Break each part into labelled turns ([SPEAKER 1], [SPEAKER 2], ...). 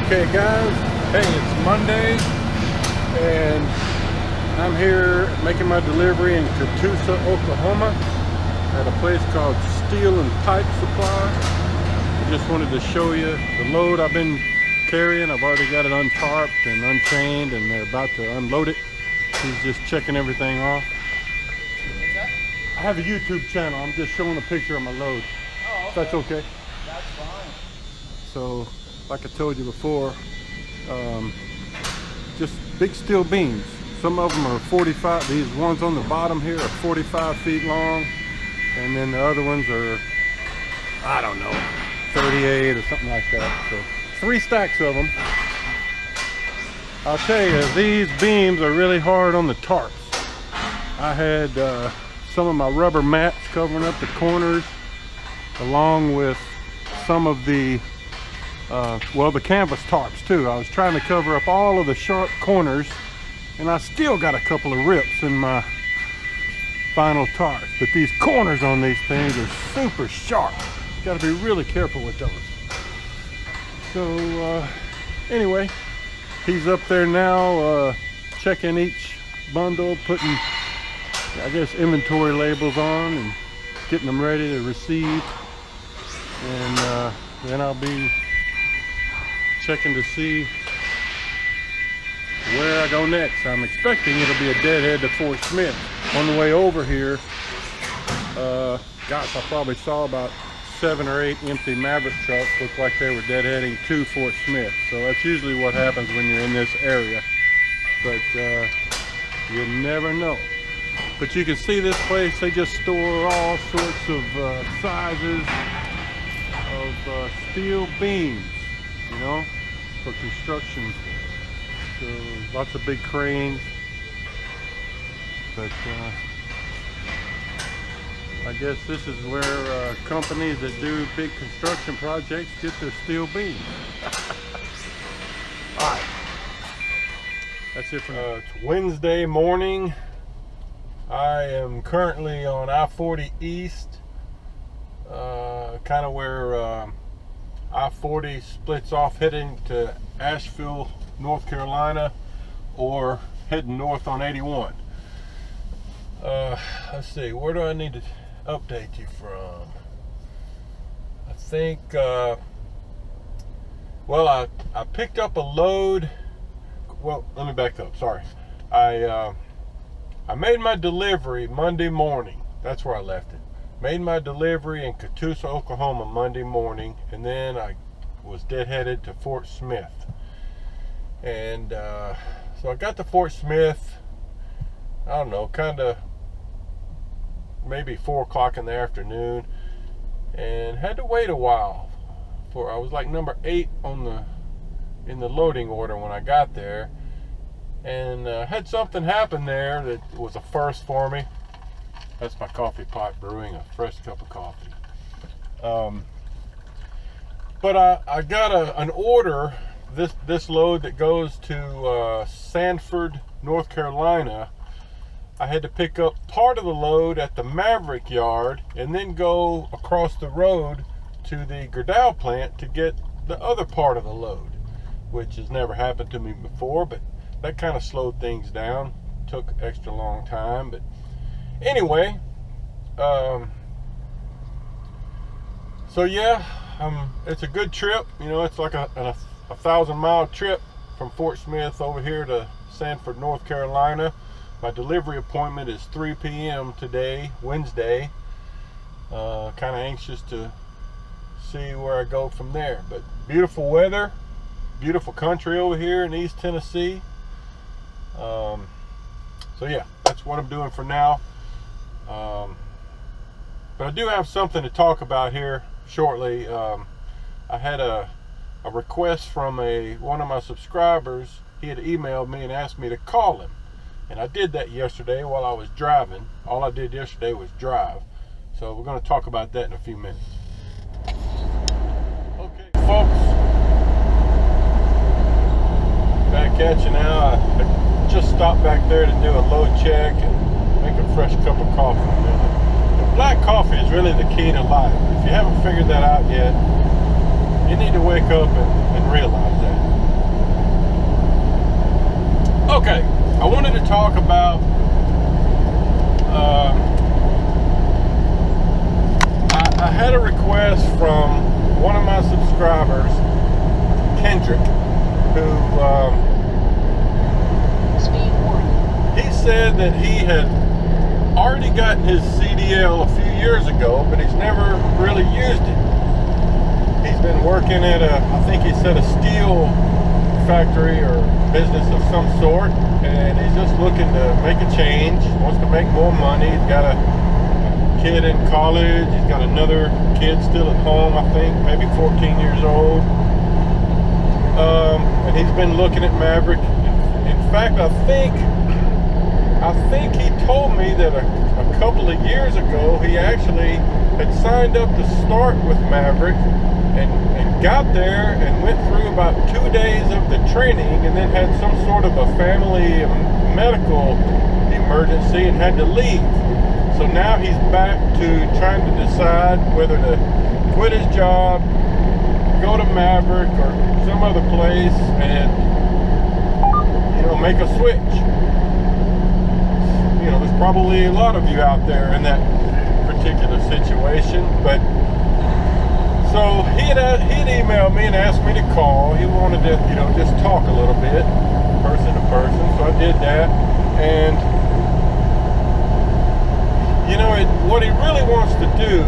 [SPEAKER 1] Okay guys, hey, it's Monday and I'm here making my delivery in Catoosa, Oklahoma at a place called Steel and Pipe Supply. I just wanted to show you the load I've been carrying. I've already got it untarped and unchained and they're about to unload it. He's just checking everything off.
[SPEAKER 2] What's that?
[SPEAKER 1] I have a YouTube channel. I'm just showing a picture of my load.
[SPEAKER 2] Oh, okay.
[SPEAKER 1] If that's okay.
[SPEAKER 2] That's fine.
[SPEAKER 1] So, like I told you before, just big steel beams. Some of them are 45, these ones on the bottom here are 45 feet long, and then the other ones are, I don't know, 38 or something like that. So 3 stacks of them. I'll tell you, these beams are really hard on the tarps. I had some of my rubber mats covering up the corners, along with some of the the canvas tarps too. I was trying to cover up all of the sharp corners, and I still got a couple of rips in my final tarps. But these corners on these things are super sharp. Got to be really careful with those. So anyway, he's up there now checking each bundle, putting, I guess, inventory labels on and getting them ready to receive. And then I'll be checking to see where I go next. I'm expecting it'll be a deadhead to Fort Smith. On the way over here, gosh, I probably saw about 7 or 8 empty Maverick trucks. Looked like they were deadheading to Fort Smith. So that's usually what happens when you're in this area. But you never know. But you can see this place, they just store all sorts of sizes of steel beams, you know, for construction. So lots of big cranes. But I guess this is where companies that do big construction projects get their steel beams. All right, that's it for now. It's Wednesday morning. I am currently on I-40 East, kind of where I-40 splits off heading to Asheville, North Carolina, or heading north on 81. Let's see, where do I need to update you from? I think, well, I picked up a load. Well, let me back up, sorry. I made my delivery Monday morning. That's where I left it. Made my delivery in Catoosa, Oklahoma Monday morning, and then I was deadheaded to Fort Smith. And so I got to Fort Smith, I don't know, kind of maybe 4 o'clock in the afternoon, and had to wait a while for, I was like number 8 in the loading order when I got there. And had something happen there that was a first for me. That's my coffee pot brewing a fresh cup of coffee. But I got an order, this load that goes to Sanford, North Carolina. I had to pick up part of the load at the Maverick yard and then go across the road to the Gerdau plant to get the other part of the load, which has never happened to me before, but that kind of slowed things down. Took extra long time, but anyway, so yeah, it's a good trip. You know, it's like a 1,000-mile trip from Fort Smith over here to Sanford, North Carolina. My delivery appointment is 3 p.m. today, Wednesday. Kind of anxious to see where I go from there. But beautiful weather, beautiful country over here in East Tennessee. So yeah, that's what I'm doing for now. But I do have something to talk about here shortly. I had a request from one of my subscribers. He had emailed me and asked me to call him, and I did that yesterday while I was driving. All I did yesterday was drive, so we're going to talk about that in a few minutes. Okay, folks, back at you now. I just stopped back there to do a load check and make a fresh cup of coffee. And black coffee is really the key to life. If you haven't figured that out yet, you need to wake up and realize that. Okay, I wanted to talk about I had a request from one of my subscribers, Kendrick, who
[SPEAKER 3] Speed warning.
[SPEAKER 1] he said that he had already gotten his CDL a few years ago, but he's never really used it. He's been working at I think he said a steel factory or business of some sort, and he's just looking to make a change, wants to make more money. He's got a kid in college, he's got another kid still at home, I think, maybe 14 years old. And he's been looking at Maverick. In fact, I think he told me that a couple of years ago he actually had signed up to start with Maverick and got there and went through about 2 days of the training and then had some sort of a family medical emergency and had to leave. So now he's back to trying to decide whether to quit his job, go to Maverick or some other place and, you know, make a switch. You know, there's probably a lot of you out there in that particular situation, but so he had emailed me and asked me to call. He wanted to, you know, just talk a little bit, person to person. So I did that, and you know, what he really wants to do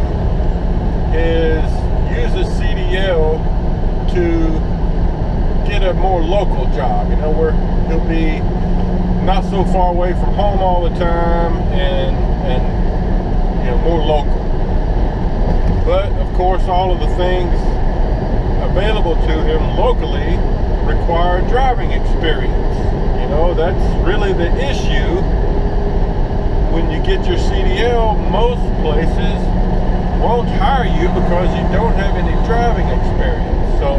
[SPEAKER 1] is use his CDL to get a more local job. You know, where he'll be not so far away from home all the time, and you know, more local. But of course, all of the things available to him locally require driving experience. You know, that's really the issue. When you get your CDL, most places won't hire you because you don't have any driving experience. So,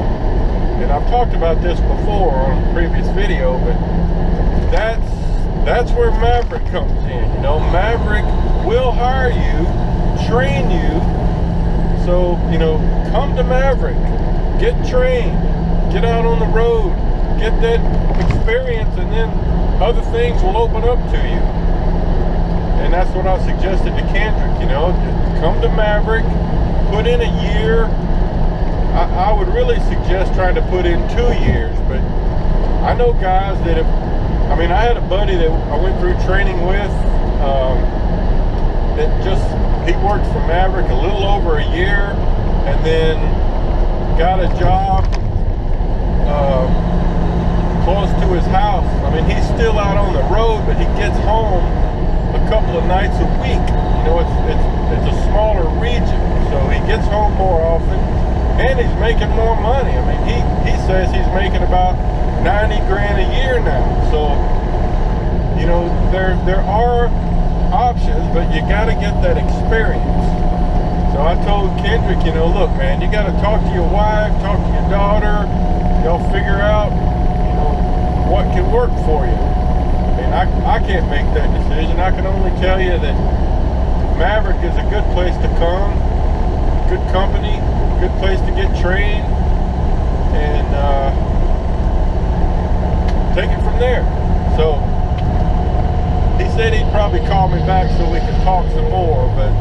[SPEAKER 1] and I've talked about this before on a previous video, but that's where Maverick comes in. You know, Maverick will hire you, train you. So, you know, come to Maverick, get trained, get out on the road, get that experience, and then other things will open up to you. And that's what I suggested to Kendrick, you know, just come to Maverick, put in a year. I would really suggest trying to put in 2 years, but I know guys that have, I mean, I had a buddy that I went through training with, that just, he worked for Maverick a little over a year and then got a job close to his house. I mean, he's still out on the road, but he gets home a couple of nights a week. You know, it's a smaller region, so he gets home more often, and he's making more money. I mean, he says he's making about 90 grand a year now. So, you know, there are options, but you got to get that experience. So I told Kendrick, you know, look, man, you got to talk to your wife, talk to your daughter. Y'all figure out, you know, what can work for you. I mean, I can't make that decision. I can only tell you that Maverick is a good place to come, good company, good place to get trained, and take it from there. So he said he'd probably call me back so we could talk some more, but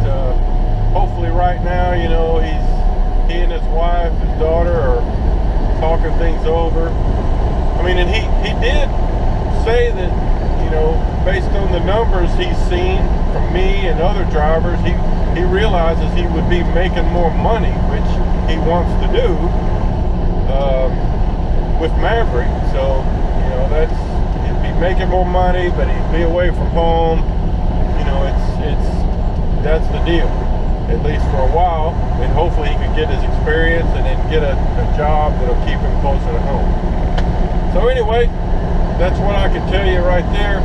[SPEAKER 1] hopefully right now, you know, he and his wife, his daughter are talking things over. I mean, and he did say that, you know, based on the numbers he's seen from me and other drivers, he realizes he would be making more money, which he wants to do with Maverick. So, you know, he'd be making more money, but he'd be away from home. You know, that's the deal, at least for a while, and hopefully he could get his experience and then get a job that'll keep him closer to home. So anyway, that's what I can tell you right there.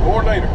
[SPEAKER 1] More later.